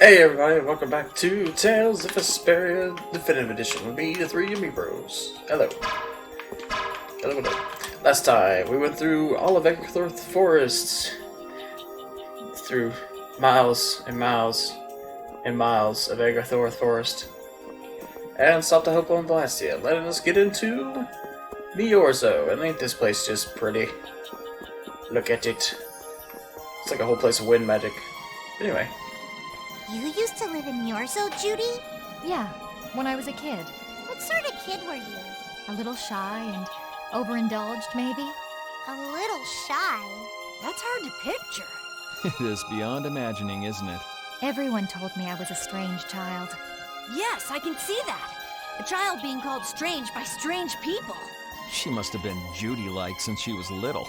Hey everybody, welcome back to Tales of Vesperia Definitive Edition with me, the three of me bros. Hello. Hello. Last time, we went through all of Adephagos forests, through miles and miles and miles of Adephagos forest, and stopped to help on Blastia, letting us get into Miorzo. And ain't this place just pretty? Look at it. It's like a whole place of wind magic. Anyway. You used to live in Miorzo, Judy? Yeah, when I was a kid. What sort of kid were you? A little shy and overindulged, maybe? A little shy. That's hard to picture. It is beyond imagining, isn't it? Everyone told me I was a strange child. Yes, I can see that. A child being called strange by strange people. She must have been Judy-like since she was little.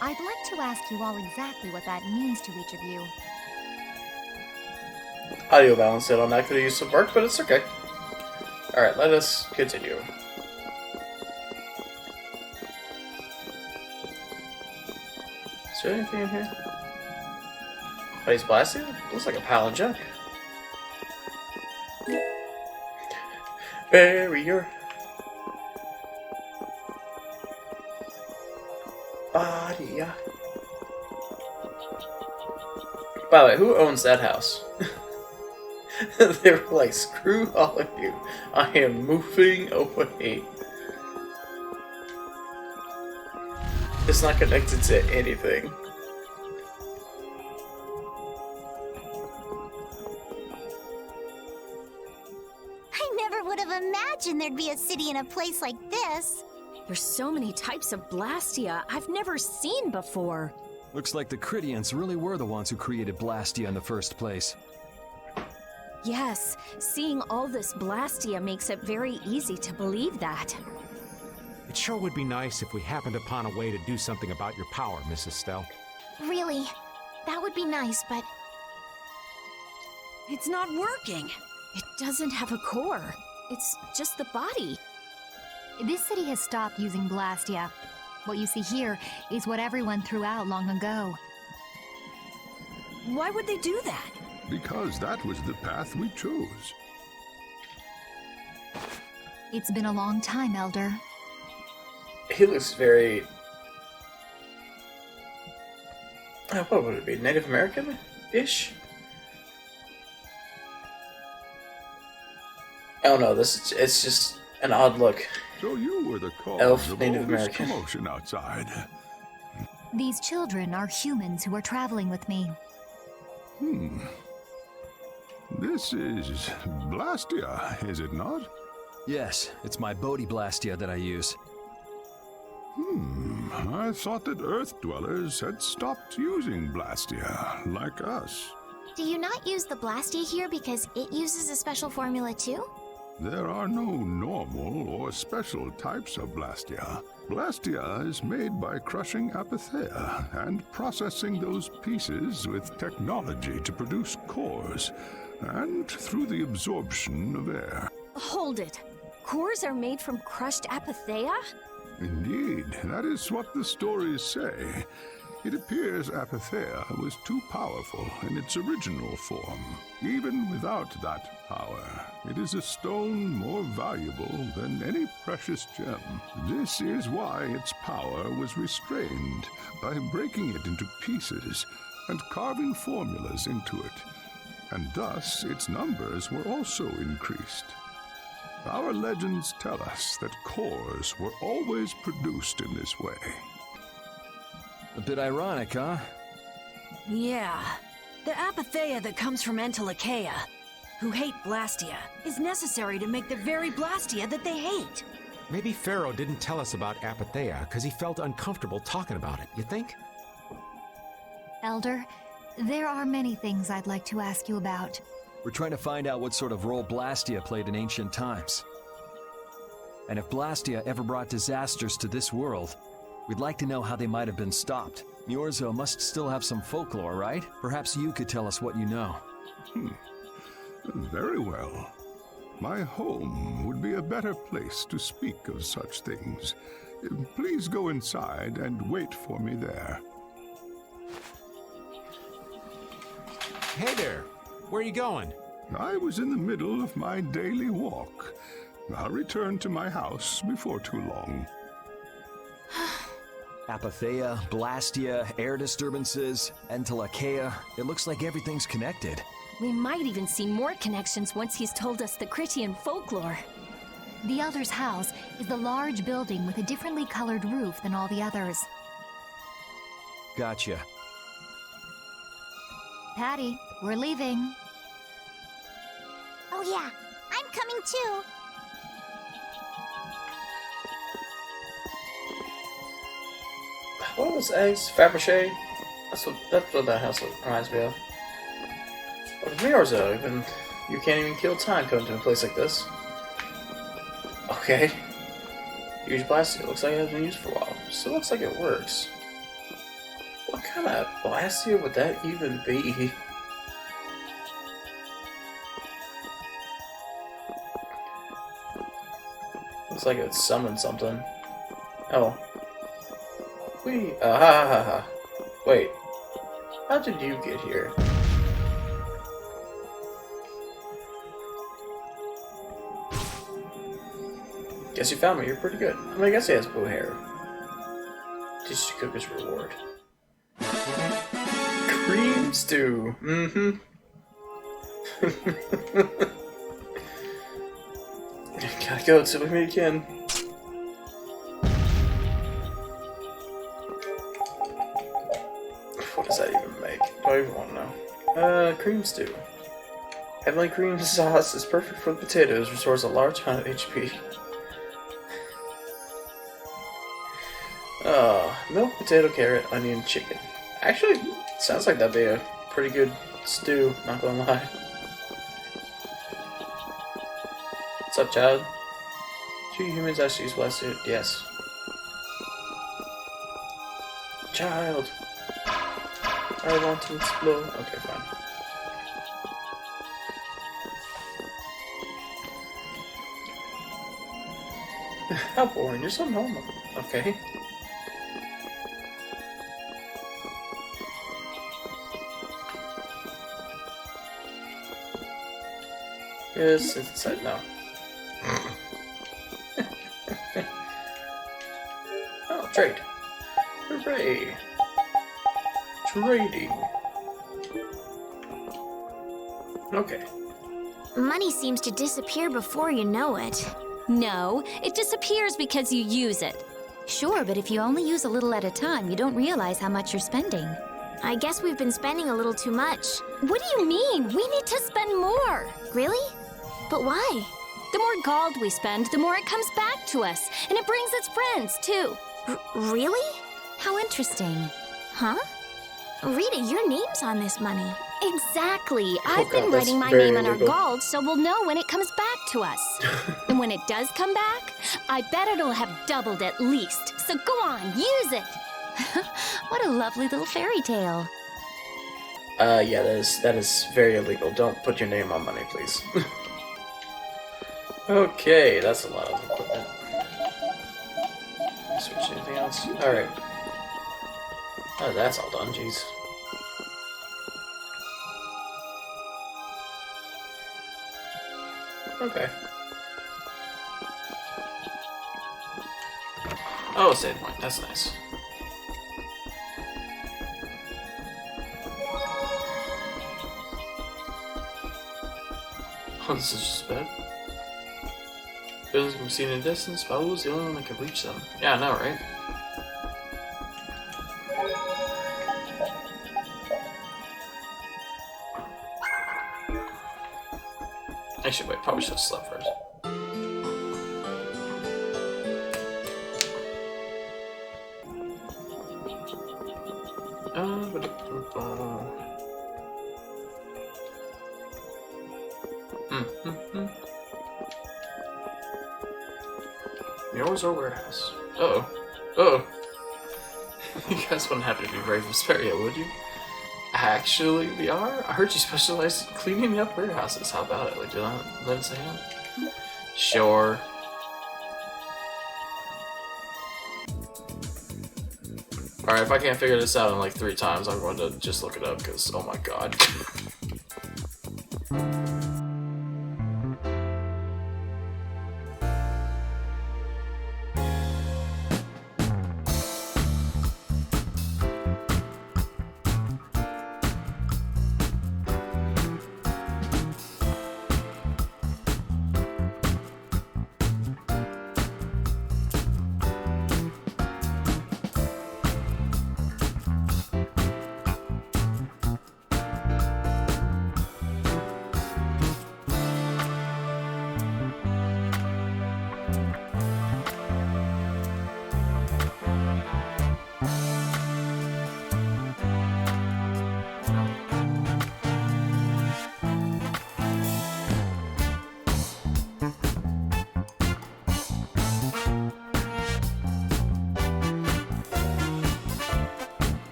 I'd like to ask you all exactly what that means to each of you. Audio balance it on that could have used some work, but it's okay. Alright, let us continue. Is there anything in here? Oh, he's blasting? Looks like a pile of junk. Barrier. Body. By the way, who owns that house? They were like, screw all of you. I am moving away. It's not connected to anything. I never would have imagined there'd be a city in a place like this. There's so many types of Blastia I've never seen before. Looks like the Critians really were the ones who created Blastia in the first place. Yes, seeing all this Blastia makes it very easy to believe that. It sure would be nice if we happened upon a way to do something about your power, Mrs. Stell. Really, that would be nice, but It's not working. It doesn't have a core. It's just the body. This city has stopped using Blastia. What you see here is what everyone threw out long ago. Why would they do that? Because that was the path we chose. It's been a long time, Elder. He looks very... what would it be? Native American-ish? Oh no, it's just an odd look. So you were the cause Elf, of Native all this American. commotion outside. These children are humans who are traveling with me. This is Blastia, is it not? Yes, it's my Bodhi Blastia that I use. I thought that Earth dwellers had stopped using Blastia, like us. do you not use the Blastia here because it uses a special formula too? There are no normal or special types of Blastia. Blastia is made by crushing Apatheia and processing those pieces with technology to produce cores, and through the absorption of air. Hold it. Cores are made from crushed Apatheia? Indeed, that is what the stories say. It appears Apatheia was too powerful in its original form. Even without that power, it is a stone more valuable than any precious gem. This is why its power was restrained by breaking it into pieces and carving formulas into it, and thus its numbers were also increased. Our legends tell us that cores were always produced in this way. A bit ironic, huh? Yeah. The Apatheia that comes from Entelikeia, who hate Blastia, is necessary to make the very Blastia that they hate. Maybe Pharaoh didn't tell us about Apatheia because he felt uncomfortable talking about it, you think? Elder, there are many things I'd like to ask you about. We're trying to find out what sort of role Blastia played in ancient times. And if Blastia ever brought disasters to this world, we'd like to know how they might have been stopped. Miorzo must still have some folklore, right? Perhaps you could tell us what you know. Very well. My home would be a better place to speak of such things. Please go inside and wait for me there. Hey there. Where are you going? I was in the middle of my daily walk. I'll return to my house before too long. Apatheia, Blastia, air disturbances, Entelakea. It looks like everything's connected. We might even see more connections once he's told us the Critian folklore. The Elder's house is the large building with a differently colored roof than all the others. Gotcha. Patty, we're leaving. Oh yeah, I'm coming too. What was eggs? Fabergé? That's what that house reminds me of. But if Miorzo, even you can't even kill time coming to a place like this. Okay. Huge Blastia. Looks like it hasn't been used for a while. Still looks like it works. What kind of Blastia would that even be? Looks like it summoned something. Oh. Ha ha ha ha. Wait. How did you get here? Guess you found me. You're pretty good. I mean, I guess he has blue hair. Teach you to cook his reward. Cream stew. Mm-hmm. Gotta go until we meet again. What does that even make? Do I even want to know? Cream stew. Heavenly cream sauce is perfect for the potatoes, restores a large amount of HP. Milk, potato, carrot, onion, chicken. Actually, sounds like that'd be a pretty good stew, not gonna lie. What's up, child? Do humans actually use Blastia? Yes. Child! I want to explode. Okay, fine. How boring, you're so normal. Okay. Yes, it's inside now. Oh, trade. Hooray! Trading. Okay. Money seems to disappear before you know it. No, it disappears because you use it. Sure, but if you only use a little at a time, you don't realize how much you're spending. I guess we've been spending a little too much. What do you mean? We need to spend more. Really? But why? The more gold we spend, the more it comes back to us. And it brings its friends, too. Really? How interesting. Huh? Rita, your name's on this money. Exactly. I've God, been that's writing my very name on our illegal. gold so we'll know when it comes back to us. And when it does come back, I bet it'll have doubled at least. So go on, use it. What a lovely little fairy tale. Yeah, that is very illegal. Don't put your name on money, please. Okay, that's a lot of equipment. Switch to anything else? Alright. Oh, that's all done, jeez. Okay. Oh, save point. That's nice. Oh, this is just bad. Buildings can be seen in the distance, but was the only one that could reach them. Yeah, I know, right? Actually, wait, probably should have slept first. Yours or warehouse? Uh-oh. Uh-oh. You guys wouldn't have to be very Vesperia, would you? Actually, we are? I heard you specialize in cleaning up warehouses. How about it? Like, do not let us hang on? Sure. Alright, if I can't figure this out in like 3 times, I'm going to just look it up, because, oh my god.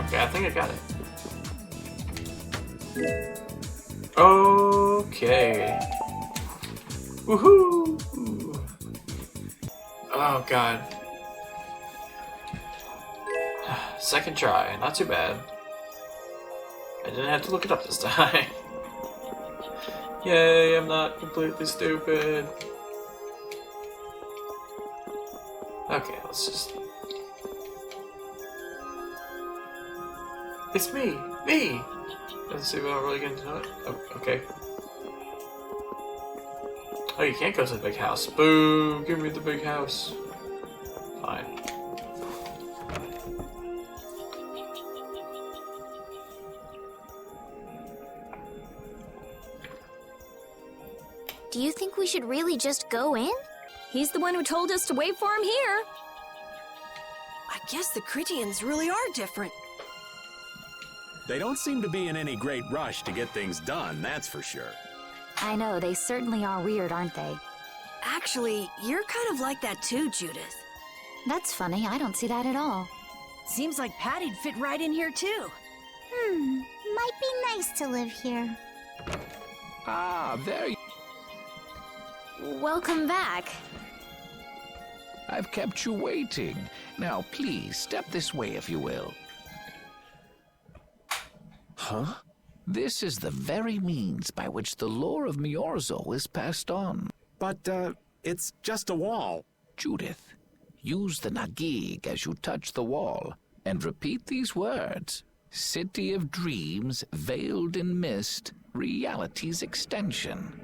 Okay, I think I got it. Okay. Woohoo! Oh god. Second try, not too bad. I didn't have to look it up this time. Yay, I'm not completely stupid. Okay, let's just... It's me! Me! Let's see if I'm really getting to know it. Oh, okay. Oh, you can't go to the big house. Boo! Give me the big house. Fine. Do you think we should really just go in? He's the one who told us to wait for him here. I guess the Critians really are different. They don't seem to be in any great rush to get things done, that's for sure. I know, they certainly are weird, aren't they? Actually, you're kind of like that too, Judith. That's funny, I don't see that at all. Seems like Patty'd fit right in here too. Might be nice to live here. Ah, there you... Welcome back. I've kept you waiting. Now, please, step this way if you will. Huh? This is the very means by which the lore of Miorzo is passed on. But, it's just a wall. Judith, use the Nagig as you touch the wall, and repeat these words. City of Dreams, veiled in mist, reality's extension.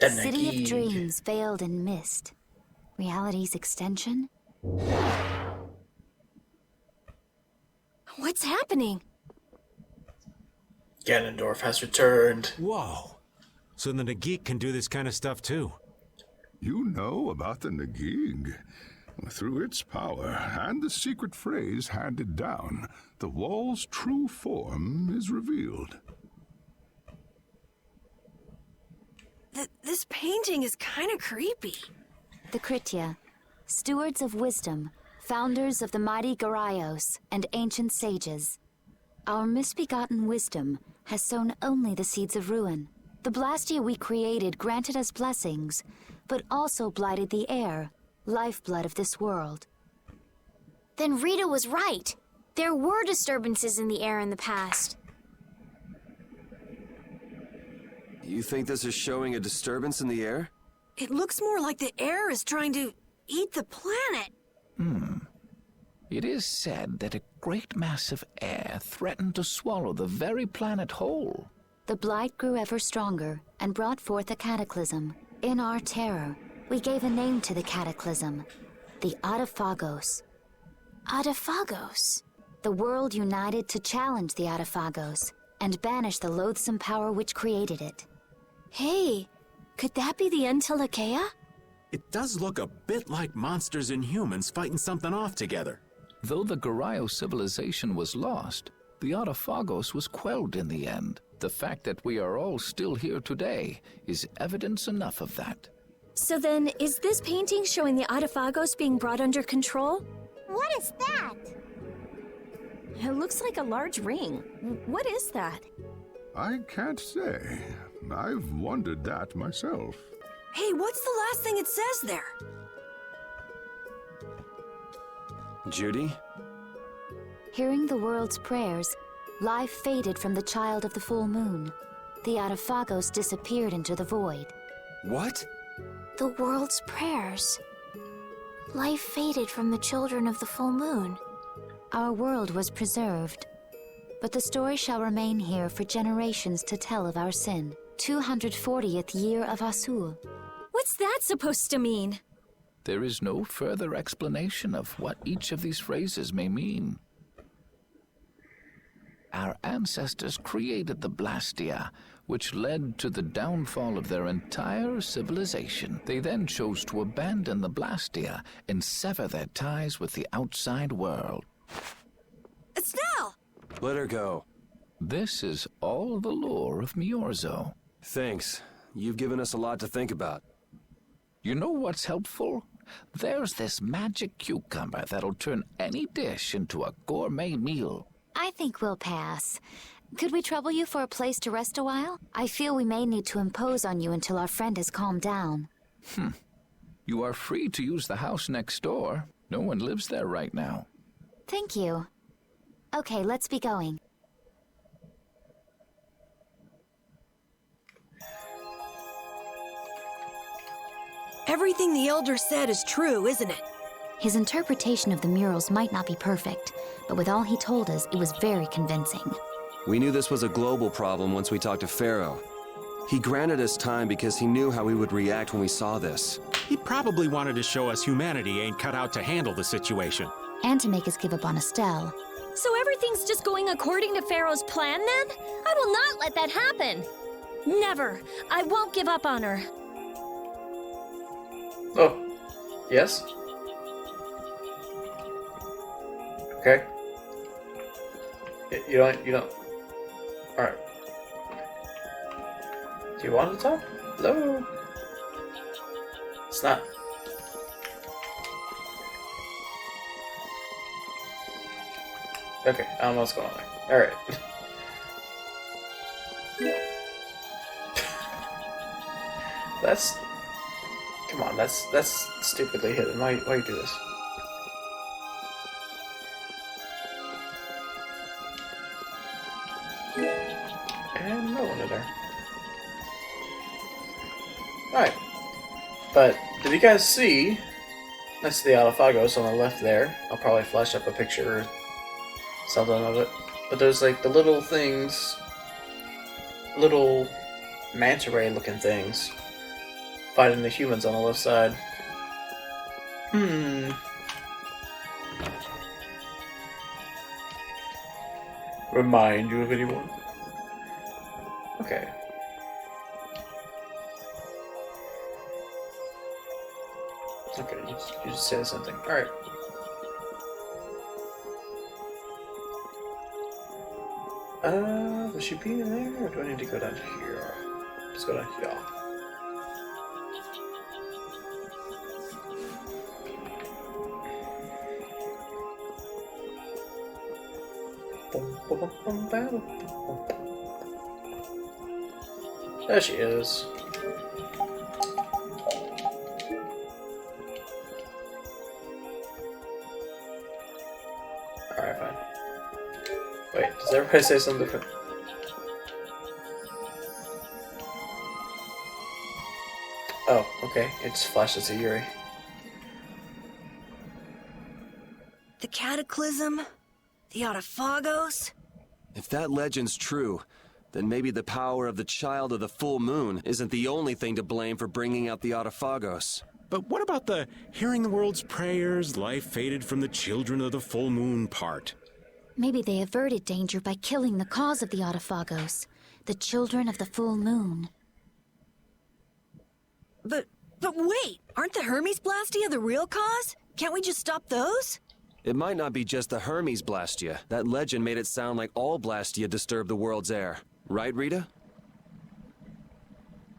City of Dreams, veiled in mist. Reality's extension? What's happening? Ganondorf has returned. Whoa. So the Nagik can do this kind of stuff too. You know about the Nagig. Through its power and the secret phrase handed down, the wall's true form is revealed. This painting is kind of creepy. The Kritia, stewards of wisdom, founders of the mighty Garaios and ancient sages. Our misbegotten wisdom has sown only the seeds of ruin. The Blastia we created granted us blessings, but also blighted the air, lifeblood of this world. Then Rita was right. There were disturbances in the air in the past. You think this is showing a disturbance in the air? It looks more like the air is trying to eat the planet. It is said that a great mass of air threatened to swallow the very planet whole. The blight grew ever stronger and brought forth a cataclysm. In our terror, we gave a name to the cataclysm, the Adephagos. Adephagos? The world united to challenge the Adephagos and banish the loathsome power which created it. Hey, could that be the Entelekea? It does look a bit like monsters and humans fighting something off together. Though the Garayo civilization was lost, the Adephagos was quelled in the end. The fact that we are all still here today is evidence enough of that. So then, is this painting showing the Adephagos being brought under control? What is that? It looks like a large ring. What is that? I can't say. I've wondered that myself. Hey, what's the last thing it says there? Judy? Hearing the world's prayers, life faded from the child of the full moon. The Adephagos disappeared into the void. What? The world's prayers. Life faded from the children of the full moon. Our world was preserved, but the story shall remain here for generations to tell of our sin. 240th year of Asul. What's that supposed to mean? There is no further explanation of what each of these phrases may mean. Our ancestors created the Blastia, which led to the downfall of their entire civilization. They then chose to abandon the Blastia and sever their ties with the outside world. Estelle! Let her go. This is all the lore of Miorzo. Thanks. You've given us a lot to think about. You know what's helpful? There's this magic cucumber that'll turn any dish into a gourmet meal. I think we'll pass. Could we trouble you for a place to rest a while? I feel we may need to impose on you until our friend has calmed down. You are free to use the house next door. No one lives there right now. Thank you. Okay, let's be going. Everything the Elder said is true, isn't it? His interpretation of the murals might not be perfect, but with all he told us, it was very convincing. We knew this was a global problem once we talked to Pharaoh. He granted us time because he knew how we would react when we saw this. He probably wanted to show us humanity ain't cut out to handle the situation. And to make us give up on Estelle. So everything's just going according to Pharaoh's plan then? I will not let that happen. Never. I won't give up on her. Oh. Yes? Okay. You don't... Alright. Do you want to talk? Hello? It's not... Okay, I don't know what's going on there. Alright. That's... Come on, that's stupidly hidden. Why you do this? And no one in there. Alright. But, did you guys see, next to the Adephagos on the left there, I'll probably flash up a picture or something of it, but there's like the little things, little manta ray looking things, fighting the humans on the left side. Remind you of anyone? Okay. Okay, you just said something. Alright. Will she be in there, or do I need to go down here? Let's go down here. There she is. Alright, fine. Wait, does everybody say something different? Oh, okay. It just flashes to Yuri. The Cataclysm? The Adephagos? If that legend's true, then maybe the power of the Child of the Full Moon isn't the only thing to blame for bringing out the Adephagos. But what about the hearing the world's prayers, life faded from the children of the full moon part? Maybe they averted danger by killing the cause of the Adephagos, the children of the full moon. But wait, aren't the Hermes Blastia the real cause? Can't we just stop those? It might not be just the Hermes Blastia. That legend made it sound like all Blastia disturb the world's air. Right, Rita?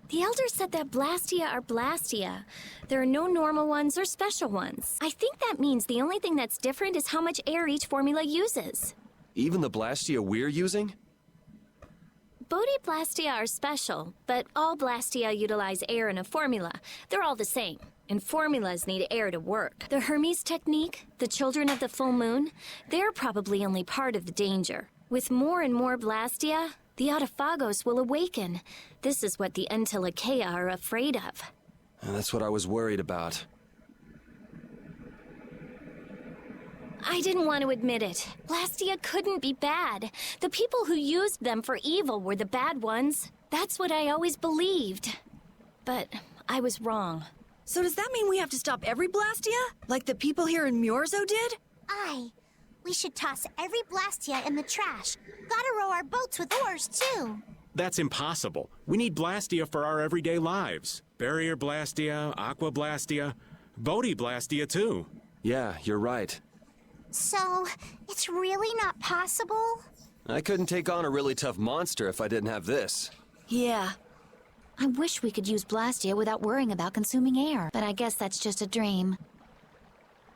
The Elder said that Blastia are Blastia. There are no normal ones or special ones. I think that means the only thing that's different is how much air each formula uses. Even the Blastia we're using? Bodhi Blastia are special, but all Blastia utilize air in a formula. They're all the same, and formulas need air to work. The Hermes technique, the children of the full moon, they're probably only part of the danger. With more and more Blastia, the Adephagos will awaken. This is what the Entelekea are afraid of. And that's what I was worried about. I didn't want to admit it. Blastia couldn't be bad. The people who used them for evil were the bad ones. That's what I always believed. But I was wrong. So does that mean we have to stop every Blastia? Like the people here in Myorzo did? Aye. We should toss every Blastia in the trash. Gotta row our boats with oars, too. That's impossible. We need Blastia for our everyday lives. Barrier Blastia, Aqua Blastia, Bodhi Blastia too. Yeah, you're right. So, it's really not possible? I couldn't take on a really tough monster if I didn't have this. Yeah. I wish we could use Blastia without worrying about consuming air, but I guess that's just a dream.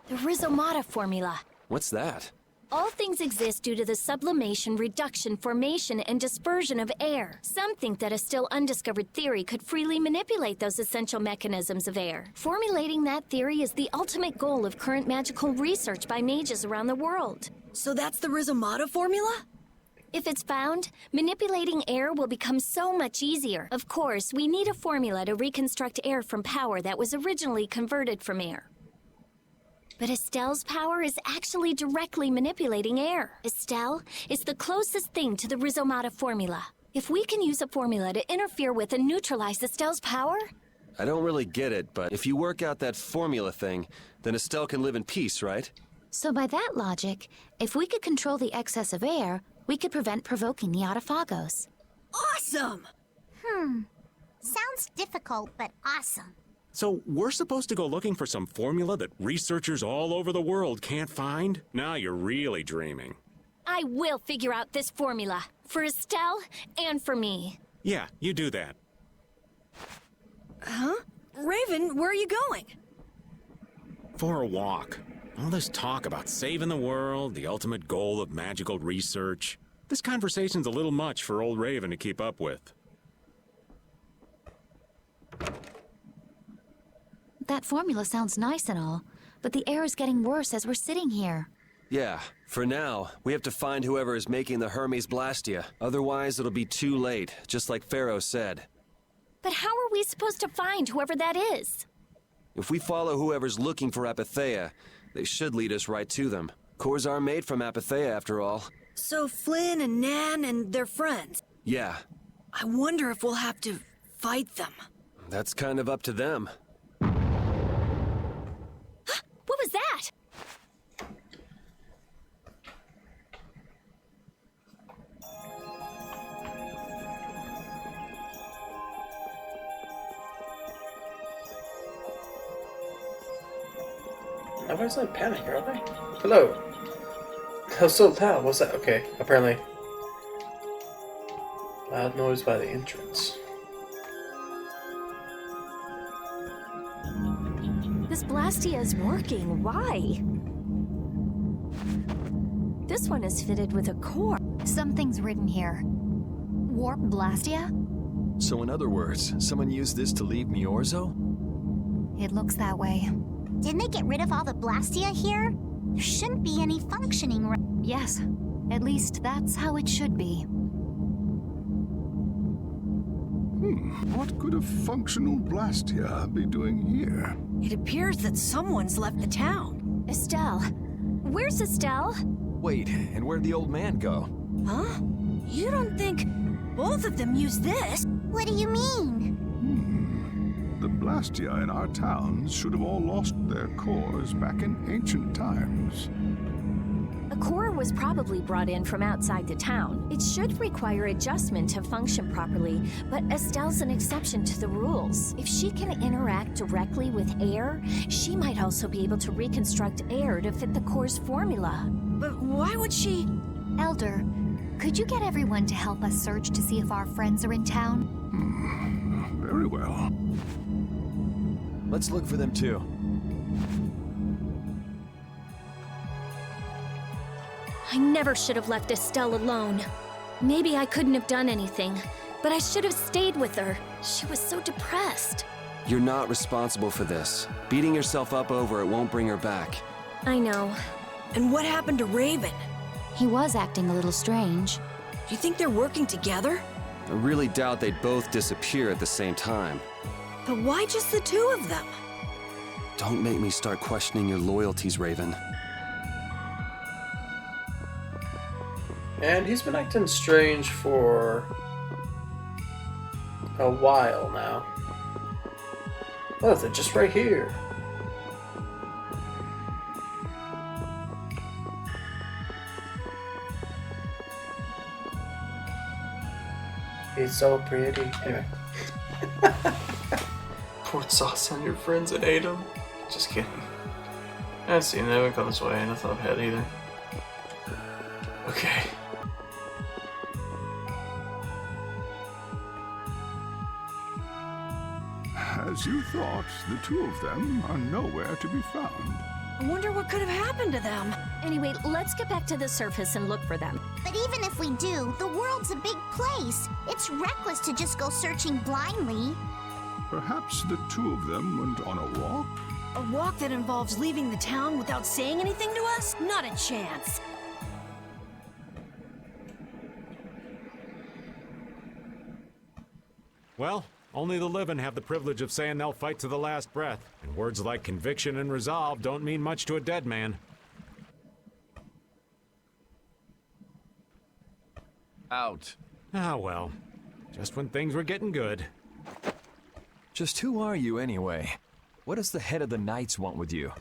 The Rhizomata formula. What's that? All things exist due to the sublimation, reduction, formation, and dispersion of air. Some think that a still undiscovered theory could freely manipulate those essential mechanisms of air. Formulating that theory is the ultimate goal of current magical research by mages around the world. So that's the Rhizomata formula? If it's found, manipulating air will become so much easier. Of course, we need a formula to reconstruct air from power that was originally converted from air. But Estelle's power is actually directly manipulating air. Estelle is the closest thing to the Rhizomata formula. If we can use a formula to interfere with and neutralize Estelle's power... I don't really get it, but if you work out that formula thing, then Estelle can live in peace, right? So by that logic, if we could control the excess of air, we could prevent provoking the Adephagos. Awesome! Sounds difficult, but awesome. So we're supposed to go looking for some formula that researchers all over the world can't find? Now you're really dreaming. I will figure out this formula. For Estelle and for me. Yeah, you do that. Huh? Raven, where are you going? For a walk. All this talk about saving the world, the ultimate goal of magical research. This conversation's a little much for old Raven to keep up with. That formula sounds nice and all, but the air is getting worse as we're sitting here. Yeah, for now, we have to find whoever is making the Hermes Blastia. Otherwise, it'll be too late, just like Pharaoh said. But how are we supposed to find whoever that is? If we follow whoever's looking for Apatheia, they should lead us right to them. Cores are made from Apatheia, after all. So Flynn and Nan and their friends. Yeah. I wonder if we'll have to fight them. That's kind of up to them. What was that? Nobody's not panic, are they? Hello. That was so loud. What's that? Okay, apparently. Loud noise by the entrance. This Blastia is working. Why? This one is fitted with a core. Something's written here. Warp Blastia? So in other words, someone used this to leave Miorzo? It looks that way. Didn't they get rid of all the Blastia here? There shouldn't be any functioning. Yes, at least that's how it should be. What could a functional Blastia be doing here? It appears that someone's left the town. Estelle. Where's Estelle? Wait, and where'd the old man go? Huh? You don't think both of them used this? What do you mean? The Blastia in our towns should have all lost their cores back in ancient times. A core was probably brought in from outside the town. It should require adjustment to function properly, but Estelle's an exception to the rules. If she can interact directly with air, she might also be able to reconstruct air to fit the core's formula. But why would she? Elder, could you get everyone to help us search to see if our friends are in town? Very well. Let's look for them too. I never should have left Estelle alone. Maybe I couldn't have done anything, but I should have stayed with her. She was so depressed. You're not responsible for this. Beating yourself up over it won't bring her back. I know. And what happened to Raven? He was acting a little strange. Do you think they're working together? I really doubt they'd both disappear at the same time. But why just the two of them? Don't make me start questioning your loyalties, Raven. And he's been acting strange for a while now. Oh, they're just right here. He's so pretty. Anyway. Poured sauce on your friends and ate them. Just kidding. I seen that one come this way and I thought I've had either. Okay. As you thought, the two of them are nowhere to be found. I wonder what could have happened to them. Anyway, let's get back to the surface and look for them. But even if we do, the world's a big place. It's reckless to just go searching blindly. Perhaps the two of them went on a walk? A walk that involves leaving the town without saying anything to us? Not a chance. Well, only the living have the privilege of saying they'll fight to the last breath. And words like conviction and resolve don't mean much to a dead man. Out. Ah, well. Just when things were getting good. Just who are you anyway? What does the head of the Knights want with you?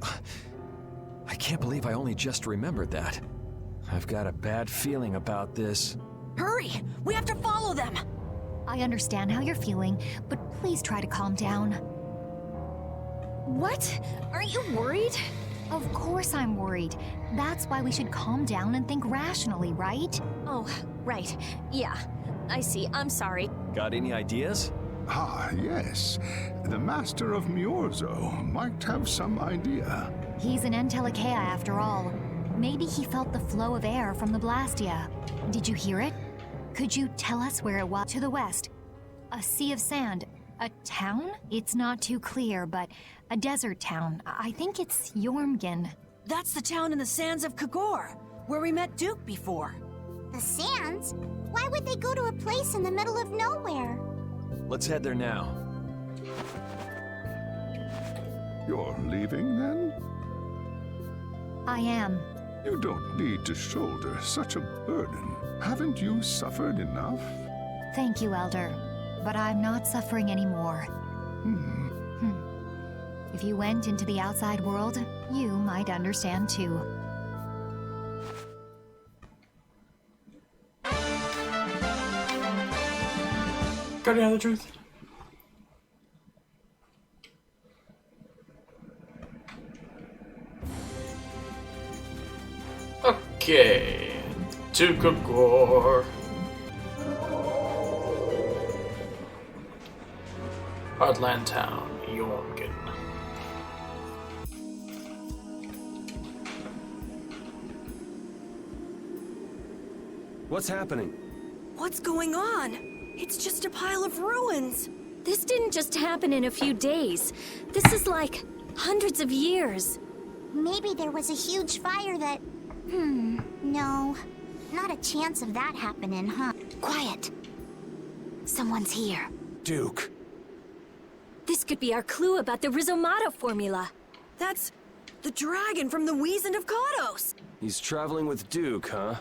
I can't believe I only just remembered that. I've got a bad feeling about this. Hurry! We have to follow them! I understand how you're feeling, but please try to calm down. What? Aren't you worried? Of course I'm worried. That's why we should calm down and think rationally, right? Oh, right. Yeah. I see. I'm sorry. Got any ideas? Ah, yes. The Master of Miorzo might have some idea. He's an Entelekea after all. Maybe he felt the flow of air from the Blastia. Did you hear it? Could you tell us where it was? To the west. A sea of sand. A town? It's not too clear, but a desert town. I think it's Jormungand. That's the town in the sands of Kagor, where we met Duke before. The sands? Why would they go to a place in the middle of nowhere? Let's head there now. You're leaving, then? I am. You don't need to shoulder such a burden. Haven't you suffered enough? Thank you, Elder. But I'm not suffering anymore. If you went into the outside world, you might understand too. Guardian of the Truth. Okay. To Kagor. Heartland Town, Jormungand. What's happening? What's going on? It's just a pile of ruins. This didn't just happen in a few days. This is like hundreds of years. Maybe there was a huge fire that... no. Not a chance of that happening, huh? Quiet. Someone's here. Duke. This could be our clue about the Rizomata formula. That's the dragon from the Wizened of Kodos. He's traveling with Duke, huh?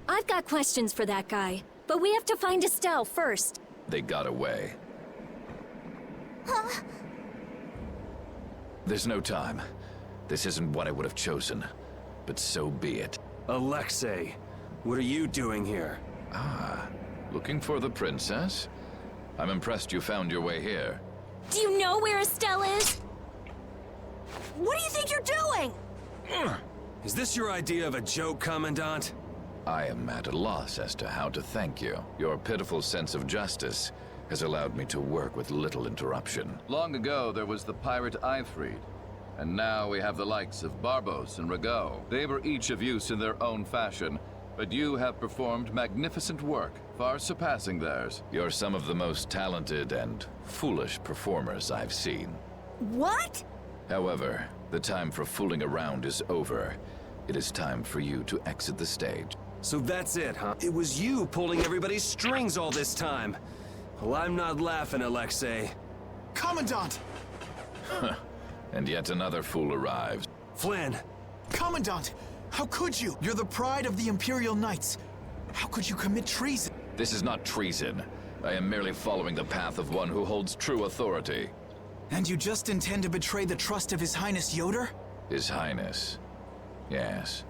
I've got questions for that guy, but we have to find Estelle first. They got away. Huh? There's no time. This isn't what I would have chosen, but so be it. Alexei, what are you doing here? Ah, looking for the princess? I'm impressed you found your way here. Do you know where Estelle is? What do you think you're doing? Is this your idea of a joke, Commandant? I am at a loss as to how to thank you. Your pitiful sense of justice has allowed me to work with little interruption. Long ago, there was the pirate Eifried, and now we have the likes of Barbos and Rago. They were each of use in their own fashion, but you have performed magnificent work, far surpassing theirs. You're some of the most talented and foolish performers I've seen. What? However, the time for fooling around is over. It is time for you to exit the stage. So that's it, huh? It was you pulling everybody's strings all this time. Well, I'm not laughing, Alexei. Commandant! And yet another fool arrives. Flynn! Commandant! How could you? You're the pride of the Imperial Knights. How could you commit treason? This is not treason. I am merely following the path of one who holds true authority. And you just intend to betray the trust of His Highness Yoder? His Highness. Yes.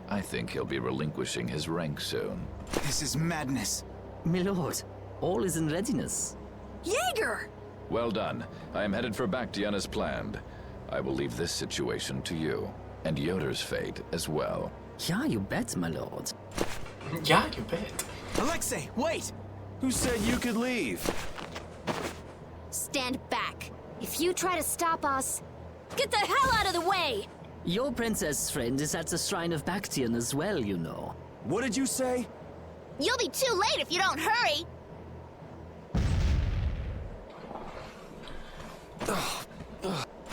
I think he'll be relinquishing his rank soon. This is madness. Milord, all is in readiness. Jaeger! Well done. I am headed for Bactian as planned. I will leave this situation to you, and Yoder's fate as well. Yeah, you bet, my lord. Yeah, you bet. Alexei, wait! Who said you could leave? Stand back. If you try to stop us, get the hell out of the way! Your princess friend is at the Shrine of Bactian as well, you know. What did you say? You'll be too late if you don't hurry!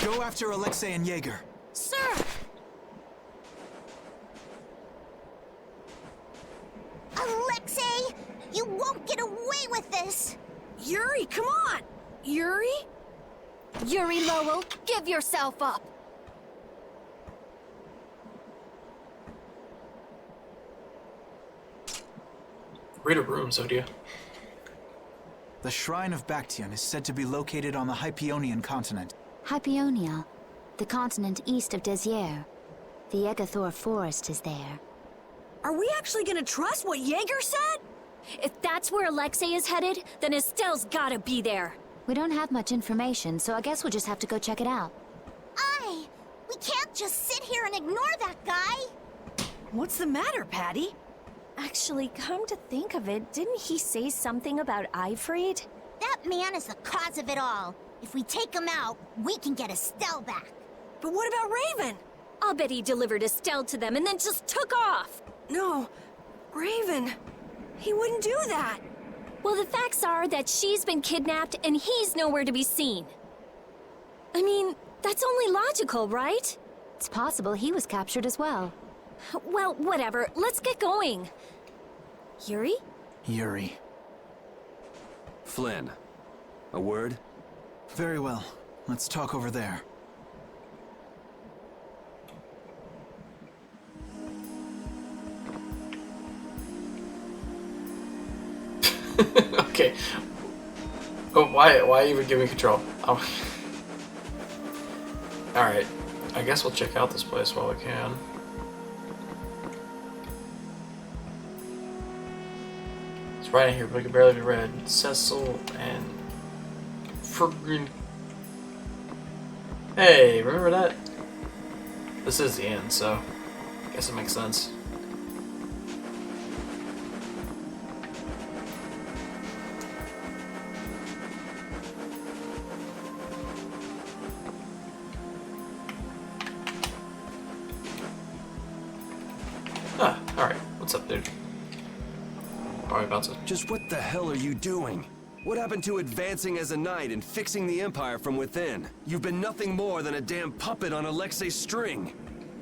Go after Alexei and Jaeger. Sir! Alexei! You won't get away with this! Yuri, come on! Yuri? Yuri Lowell, give yourself up! Read a room, Zodia. The Shrine of Bactian is said to be located on the Hypionian continent. Hypionia, the continent east of Desier. The Egathor forest is there. Are we actually gonna trust what Jaeger said? If that's where Alexei is headed, then Estelle's gotta be there. We don't have much information, so I guess we'll just have to go check it out. We can't just sit here and ignore that guy! What's the matter, Patty? Actually, come to think of it, didn't he say something about Eifried? That man is the cause of it all. If we take him out, we can get Estelle back. But what about Raven? I'll bet he delivered Estelle to them and then just took off. No, Raven. He wouldn't do that. Well, the facts are that she's been kidnapped and he's nowhere to be seen. I mean, that's only logical, right? It's possible he was captured as well. Well, whatever. Let's get going. Yuri? Yuri. Flynn. A word? Very well. Let's talk over there. Okay. Oh, why even give me control? Oh. Alright. I guess we'll check out this place while we can. It's right in here, but it can barely be read. Cecil and Fergrin. Hey, remember that? This is the end, so I guess it makes sense. Dude. Probably about to. Just what the hell are you doing? What happened to advancing as a knight and fixing the Empire from within? You've been nothing more than a damn puppet on Alexei's string.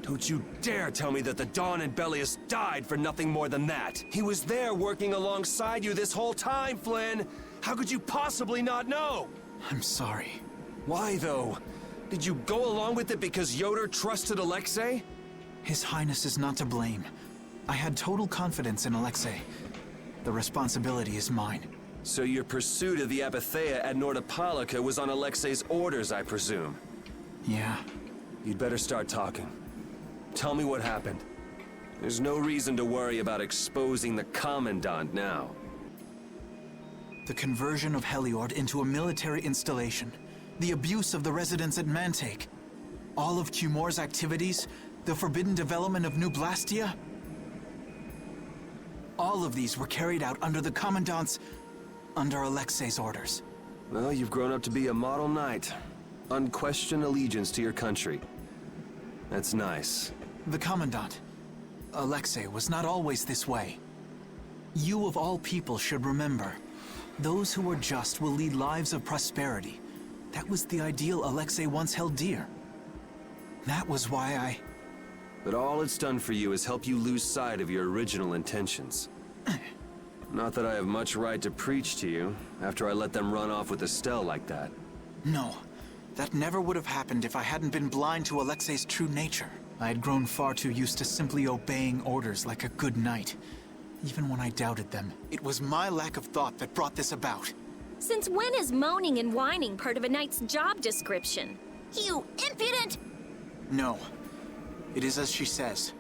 Don't you dare tell me that the Dawn and Bellius died for nothing more than that. He was there working alongside you this whole time, Flynn. How could you possibly not know? I'm sorry. Why, though? Did you go along with it because Yoder trusted Alexei? His Highness is not to blame. I had total confidence in Alexei. The responsibility is mine. So your pursuit of the Apatheia at Nordopolica was on Alexei's orders, I presume? Yeah. You'd better start talking. Tell me what happened. There's no reason to worry about exposing the Commandant now. The conversion of Heliord into a military installation. The abuse of the residents at Mantake. All of Cumor's activities. The forbidden development of New Blastia. All of these were carried out under the Commandant's... under Alexei's orders. Well, you've grown up to be a model knight. Unquestioned allegiance to your country. That's nice. The Commandant, Alexei, was not always this way. You of all people should remember, those who are just will lead lives of prosperity. That was the ideal Alexei once held dear. That was why I... But all it's done for you is help you lose sight of your original intentions. Not that I have much right to preach to you, after I let them run off with Estelle like that. No, that never would have happened if I hadn't been blind to Alexei's true nature. I had grown far too used to simply obeying orders like a good knight. Even when I doubted them, it was my lack of thought that brought this about. Since when is moaning and whining part of a knight's job description? You impudent! No. It is as she says.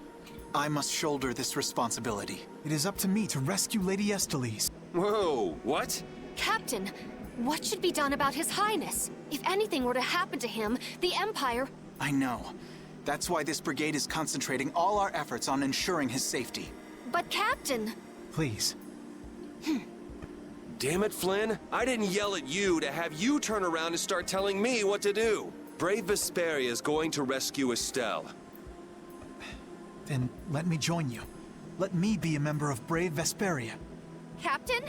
I must shoulder this responsibility. It is up to me to rescue Lady Estellise. Whoa, what? Captain, what should be done about His Highness? If anything were to happen to him, the Empire... I know. That's why this brigade is concentrating all our efforts on ensuring his safety. But Captain... Please. Damn it, Flynn. I didn't yell at you to have you turn around and start telling me what to do. Brave Vesperia is going to rescue Estelle. Then let me join you. Let me be a member of Brave Vesperia. Captain?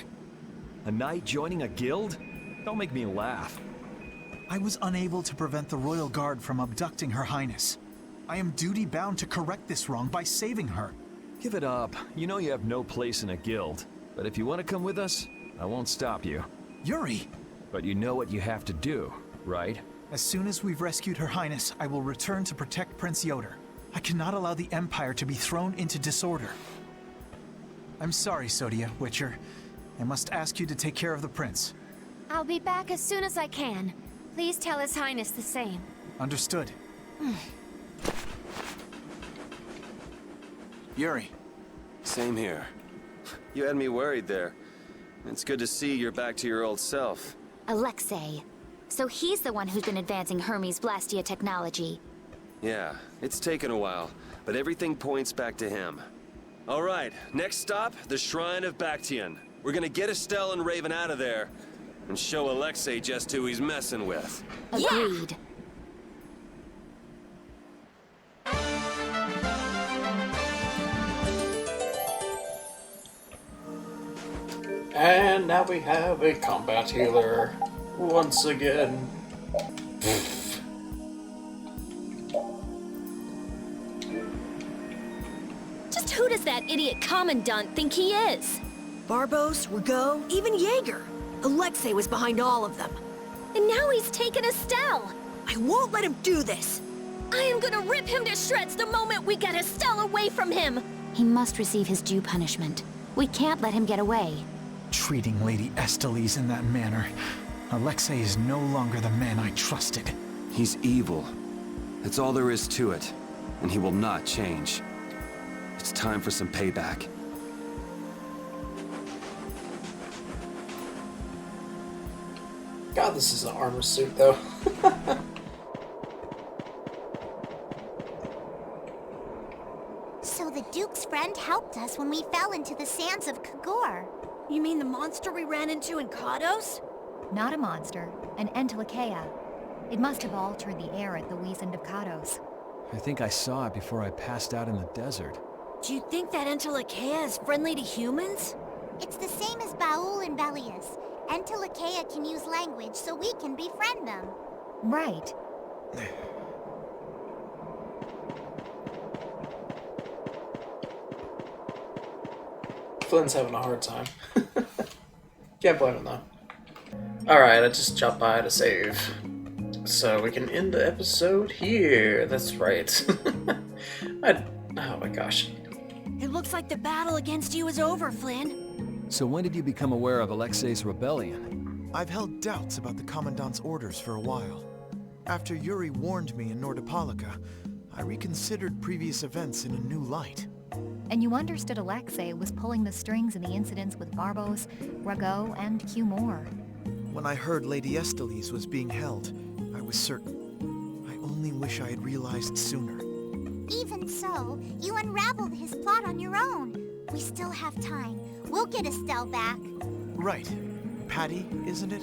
A knight joining a guild? Don't make me laugh. I was unable to prevent the Royal Guard from abducting Her Highness. I am duty-bound to correct this wrong by saving her. Give it up. You know you have no place in a guild. But if you want to come with us, I won't stop you. Yuri! But you know what you have to do, right? As soon as we've rescued Her Highness, I will return to protect Prince Yoder. I cannot allow the Empire to be thrown into disorder. I'm sorry, Sodia, Witcher. I must ask you to take care of the prince. I'll be back as soon as I can. Please tell His Highness the same. Understood. Yuri. Same here. You had me worried there. It's good to see you're back to your old self. Alexei. So he's the one who's been advancing Hermes Blastia technology. Yeah, it's taken a while, but everything points back to him. All right, next stop, the Shrine of Bactian. We're gonna get Estelle and Raven out of there, and show Alexei just who he's messing with. Agreed. And now we have a combat healer once again. Just who does that idiot Commandant think he is? Barbos, Rigaud, even Jaeger. Alexei was behind all of them. And now he's taken Estelle. I won't let him do this. I am gonna rip him to shreds the moment we get Estelle away from him. He must receive his due punishment. We can't let him get away. Treating Lady Estellise in that manner. Alexei is no longer the man I trusted. He's evil. That's all there is to it. And he will not change. It's time for some payback. God, this is an armor suit, though. So the Duke's friend helped us when we fell into the sands of Kagor. You mean the monster we ran into in Kados? Not a monster, an Entelikeia. It must have altered the air at the west end of Kados. I think I saw it before I passed out in the desert. Do you think that Entelakea is friendly to humans? It's the same as Baul and Belius. Entelakea can use language, so we can befriend them. Right. Flynn's having a hard time. Can't blame him though. Alright, I just dropped by to save. So we can end the episode here. That's right. Oh my gosh. It looks like the battle against you is over, Flynn. So when did you become aware of Alexei's rebellion? I've held doubts about the Commandant's orders for a while. After Yuri warned me in Nordopolica, I reconsidered previous events in a new light. And you understood Alexei was pulling the strings in the incidents with Barbos, Rago, and Q Moore. When I heard Lady Estellise was being held, I was certain. I only wish I had realized sooner. Even so, you unraveled his plot on your own. We still have time. We'll get Estelle back. Right. Patty, isn't it?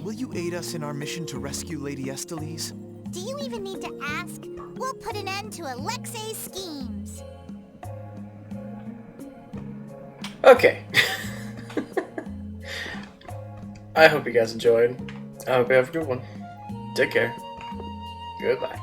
Will you aid us in our mission to rescue Lady Estellise? Do you even need to ask? We'll put an end to Alexei's schemes. Okay. I hope you guys enjoyed. I hope you have a good one. Take care. Goodbye.